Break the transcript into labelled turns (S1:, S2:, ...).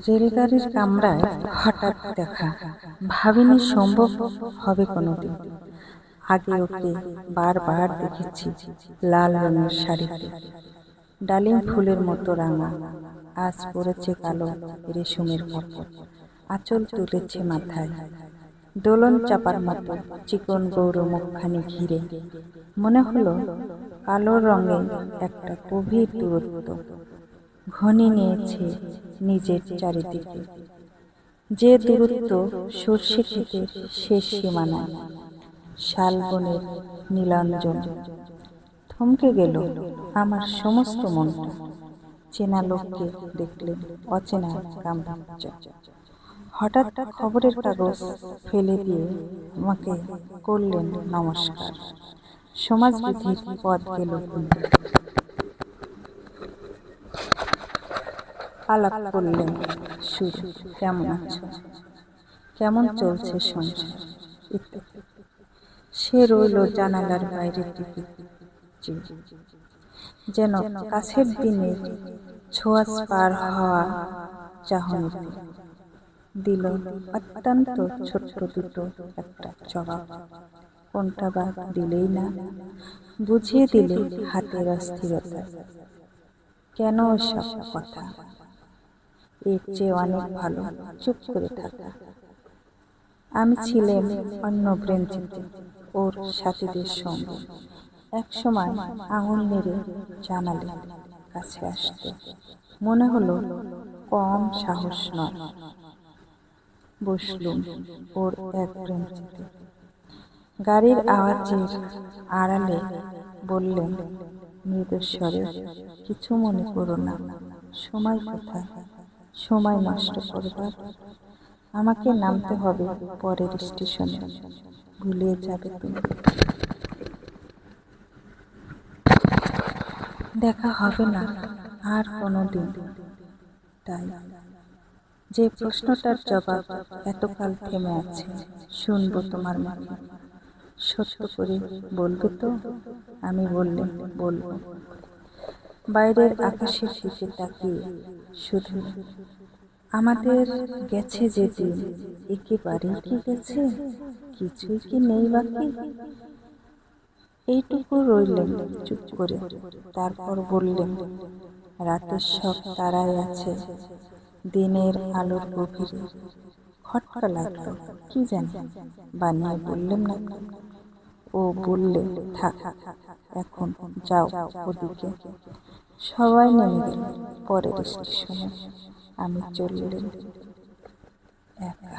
S1: রেলগাড়ির কামরায় হঠাৎ দেখা, ভাবিনি সম্ভব হবে কোনোদিন। আগে ওকে বারবার দেখেছি লাল রঙের শাড়িতে, ডালিম ফুলের মতো রাঙা। আজ পরেছে কালো রেশমের কাপড়, আঁচল তুলেছে মাথায়, দোলন চাপার মতো চিকন গৌর মুখখানি ঘিরে। মনে হলো কালো রঙে একটা গভীর দূরত্ব ঘনিয়ে নিয়েছে নিজের চারিদিকে, যে দূরত্ব সর্ষে ক্ষেতের শেষ সীমানায়, শালবনের নীলাঞ্জন। থমকে গেল আমার সমস্ত মনটা, চেনা লোককে দেখলেন অচেনা গাম্ভীর্য। হঠাৎ খবরের কাগজ ফেলে দিয়ে আমাকে করলেন নমস্কার। সমাজবিধির পথ গেল ভুলে। আলাপ করলেন শুরু, কেমন আছো, কেমন চলছে সংসার ইত্যাদি। সে রইল জানালার বাইরের দিকে, যেন কাছের দিনের ছোঁয়াচ পার হওয়া চাহনিতে। দিল অত্যন্ত ছোট্ট দুটো একটা জবাব, কোনটা বা দিলেই না, বুঝিয়ে দিলে হাতের অস্থিরতা। কেন সব কথা, এর চেয়ে অনেক ভালো চুপ করে থাকা। আমি ছিলাম অন্য ব্রেঞ্চিতে ওর সাথীদের সঙ্গে। এক সময় আঙুল নেড়ে জানালে কাছে আসতে, মনে হলো কম সাহস নয়। বসলুম ওর এক ব্রেঞ্চিতে, গাড়ির আওয়াজের আড়ালে বললেন মৃদুস্বরে, কিছু মনে করো না। সময় কোথায়, সময় নষ্ট করবার? আমাকে নামতে হবে পরের স্টেশনে, ভুলিয়ে যাবে তুমি। দেখা হবে না আর কোনোদিন। তাই যে প্রশ্নটার জবাব এতকাল থেমে আছে, শুনবো তোমার মুখে। সত্য করে বলবে তো? আমি বললেন বলবো। বাইরের আকাশের দিকে তাকিয়ে শুধু, আমাদের গেছে যে দিন, একেবারেই কি গেছে, কিছুই কি নেই বাকি? এইটুকু রইলেন চুপ করে, তারপর বললেন রাতের সব তারাই আছে দিনের আলোর গভীরে। খটকা লাগলো, কি জানি, বানিয়ে বললেন না। ও বললে থাক, এখন যাও ওদিকে। সবাই নেমে গেল পরের স্টেশনে, আমি চললেন একা।